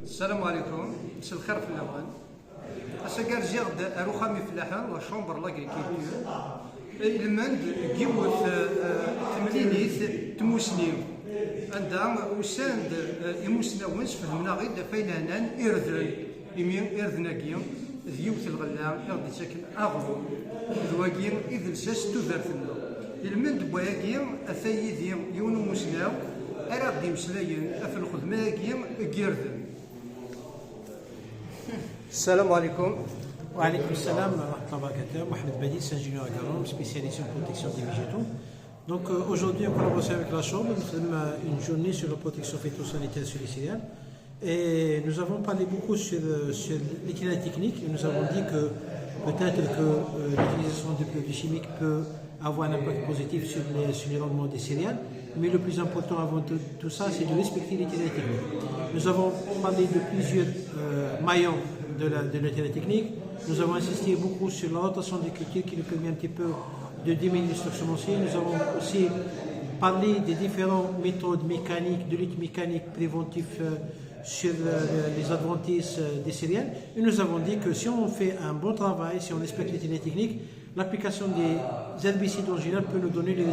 السلام عليكم، مساء الخير في الاول. اسكار جيرد اروخامي فلاحه لا شومبر لاغريكولتور المند كيوث تملينيت تموسنيو عندها وساند يموسناونس فهمنا غير فاينانان اردن يمين اردناكيا ذيوث الغلام يغدي ساكن اغلو ذواكي اذ لساس تودرتنا المند بواكي اثايدي يونو موسناو أراد ديمسلاين في الخدمة كيردن. السلام عليكم. وعليكم السلام ورحمة الله وبركاته. Mohamed Badis, ingénieur agronome spécialisé en protection des végétaux. Donc aujourd'hui, en collaboration avec la Chambre, nous faisons une journée sur la protection phytosanitaire sur les céréales. Et nous avons parlé beaucoup sur l'itinéraire technique. Et nous avons dit que peut-être que l'utilisation de produits chimiques peut avoir un impact positif sur les rendements des céréales. Mais le plus important avant tout ça, c'est de respecter l'itinéraire technique. Nous avons parlé de plusieurs maillons de l'itinéraire technique. Nous avons insisté beaucoup sur la rotation des cultures qui nous permet un petit peu de diminuer le stock semencier. Nous avons aussi parlé des différentes méthodes mécaniques, de lutte mécanique préventive sur les adventices des céréales. Et nous avons dit que si on fait un bon travail, si on respecte l'itinéraire technique, l'application des herbicides en général peut nous donner les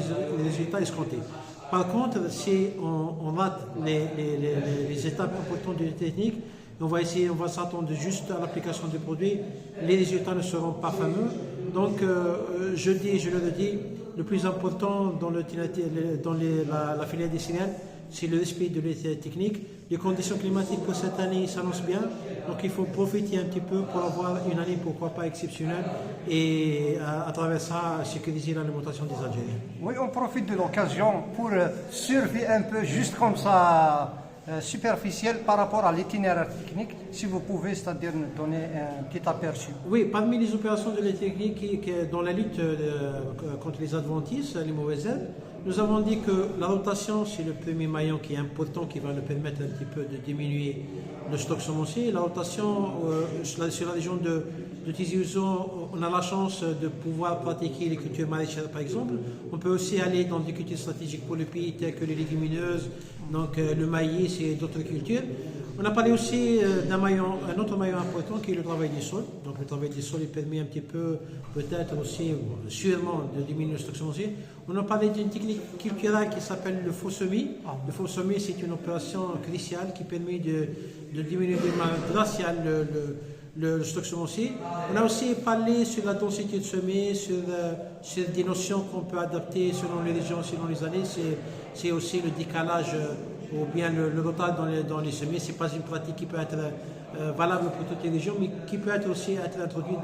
résultats escomptés. Par contre, si on rate les étapes importantes de la technique, on va s'attendre juste à l'application du produit, les résultats ne seront pas fameux. Donc, je le redis, le plus important dans la filière des céréales, c'est le respect de l'état technique. Les conditions climatiques pour cette année s'annoncent bien, donc il faut profiter un petit peu pour avoir une année pourquoi pas exceptionnelle et à travers ça sécuriser l'alimentation des Algériens. Oui, on profite de l'occasion pour surveiller un peu juste comme ça superficiel par rapport à l'itinéraire technique, si vous pouvez, c'est-à-dire nous donner un petit aperçu. Oui, parmi les opérations de la technique dans la lutte contre les adventices, les mauvaises herbes, nous avons dit que la rotation, c'est le premier maillon qui est important, qui va nous permettre un petit peu de diminuer le stock semencier. La rotation, sur la région de Tizi-Ouzou, on a la chance de pouvoir pratiquer les cultures maraîchères par exemple. On peut aussi aller dans des cultures stratégiques pour le pays, telles que les légumineuses, donc le maïs et d'autres cultures. On a parlé aussi un autre maillon important qui est le travail des sols. Donc le travail des sols permet un petit peu, peut-être aussi, sûrement, de diminuer le stock semencier. On a parlé d'une technique culturelle qui s'appelle le faux semis. Le faux semis, c'est une opération cruciale qui permet de diminuer de manière glaciale le stock semencier. On a aussi parlé sur la densité de semis, sur des notions qu'on peut adapter selon les régions, selon les années. C'est aussi le décalage ou bien le retard dans les semis. Ce n'est pas une pratique qui peut être valable pour toutes les régions, mais qui peut être aussi introduite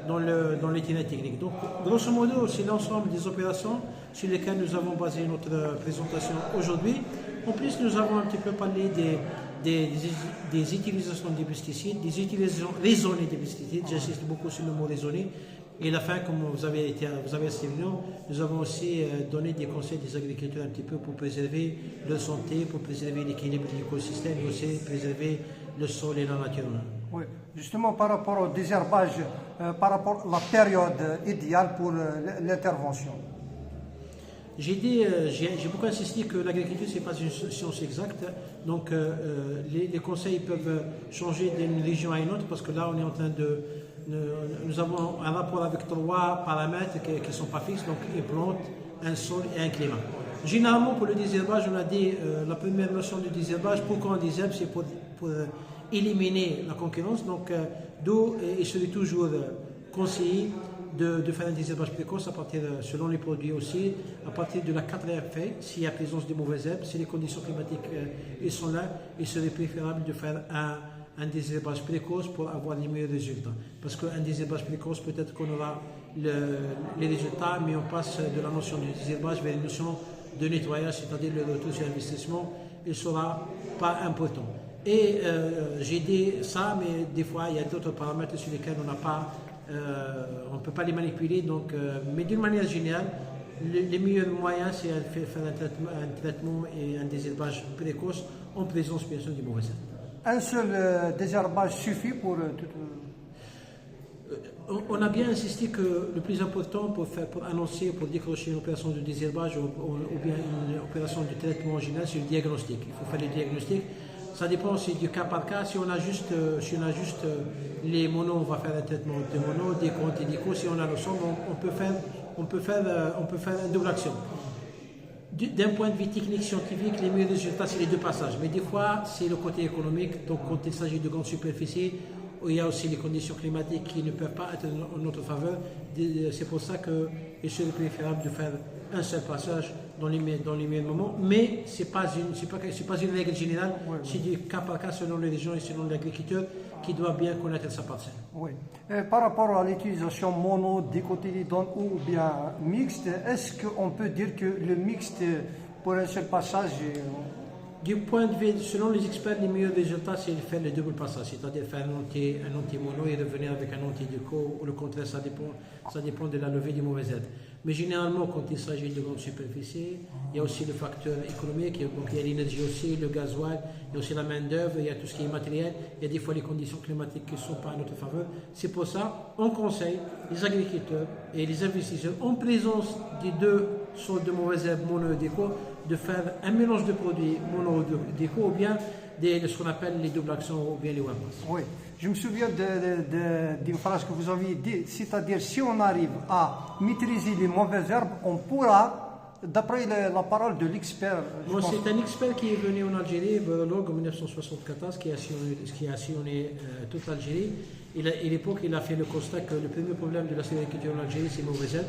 dans l'itinéraire technique. Donc, grosso modo, c'est l'ensemble des opérations sur lesquelles nous avons basé notre présentation aujourd'hui. En plus, nous avons un petit peu parlé des utilisations des pesticides, des utilisations raisonnées des pesticides. J'insiste beaucoup sur le mot raisonné. Et à la fin, comme vous avez assisté, nous avons aussi donné des conseils des agriculteurs un petit peu pour préserver leur santé, pour préserver l'équilibre de l'écosystème et aussi préserver le sol et la nature. Oui, justement par rapport au désherbage, par rapport à la période idéale pour l'intervention. J'ai beaucoup insisté que l'agriculture, ce n'est pas une science exacte. Donc, les conseils peuvent changer d'une région à une autre parce que là, on est en train nous avons un rapport avec 3 paramètres qui ne sont pas fixes, donc une plante, un sol et un climat. Généralement, pour le désherbage, on a dit la première notion du désherbage, pourquoi on désherbe, c'est pour éliminer la concurrence. Donc, d'où il serait toujours conseillé de faire un désherbage précoce selon les produits aussi, à partir de la 4e feuille, s'il y a présence de mauvaises herbes, si les conditions climatiques sont là, il serait préférable de faire un désherbage précoce pour avoir les meilleurs résultats. Parce qu'un désherbage précoce, peut-être qu'on aura les résultats, mais on passe de la notion du désherbage vers une notion de nettoyage, c'est-à-dire le retour sur investissement, il ne sera pas important. Et j'ai dit ça, mais des fois, il y a d'autres paramètres sur lesquels on ne peut pas les manipuler. Donc, mais d'une manière générale, les meilleurs moyens, c'est de faire un traitement et un désherbage précoce en présence, bien sûr, du mauvais herbes. Un seul désherbage suffit pour tout. On a bien insisté que le plus important pour annoncer, pour décrocher une opération de désherbage ou bien une opération de traitement en général, c'est le diagnostic. Il faut faire le diagnostic Ça dépend aussi du cas par cas. Si on a juste, les monos, on va faire un traitement de mono, déco, anti-déco. Si on a le son, on peut faire une double action. D'un point de vue technique, scientifique, les meilleurs résultats, c'est les deux passages. Mais des fois, c'est le côté économique. Donc, quand il s'agit de grandes superficies, il y a aussi les conditions climatiques qui ne peuvent pas être en notre faveur. C'est pour ça qu'il serait préférable de faire un seul passage dans les meilleurs moments. Mais ce n'est pas une règle générale. C'est du cas par cas selon les régions et selon l'agriculteur qui doit bien connaître sa parcelle. Oui. Par rapport à l'utilisation mono, dicotylédone ou bien mixte, est-ce qu'on peut dire que le mixte pour un seul passage Du point de vue, selon les experts, les meilleurs résultats, c'est de faire le double passage, c'est-à-dire faire un anti-mono et revenir avec un anti-déco, ou le contraire, ça dépend de la levée du mauvais herbe. Mais généralement, quand il s'agit de grandes superficies, il y a aussi le facteur économique, donc il y a l'énergie aussi, le gasoil, il y a aussi la main-d'œuvre, il y a tout ce qui est matériel, il y a des fois les conditions climatiques qui ne sont pas à notre faveur. C'est pour ça on conseille les agriculteurs et les investisseurs, en présence des deux sortes de mauvaises herbes mono et déco, de faire un mélange de produits mono et déco ou bien de ce qu'on appelle les doubles actions ou bien les one pass. Oui, je me souviens d'une phrase que vous aviez dit, c'est-à-dire si on arrive à maîtriser les mauvaises herbes, on pourra, d'après la parole de l'expert. Bon, c'est un expert qui est venu en Algérie, virologue en 1974, qui a sillonné toute l'Algérie. À l'époque, il a fait le constat que le premier problème de la sylviculture en Algérie, c'est les mauvaises herbes.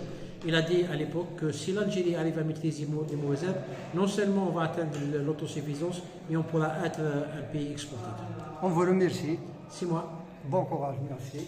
Il a dit à l'époque que si l'Algérie arrive à maîtriser les mauvaises herbes, non seulement on va atteindre l'autosuffisance, mais on pourra être un pays exportateur. On vous remercie. C'est moi. Bon courage, merci.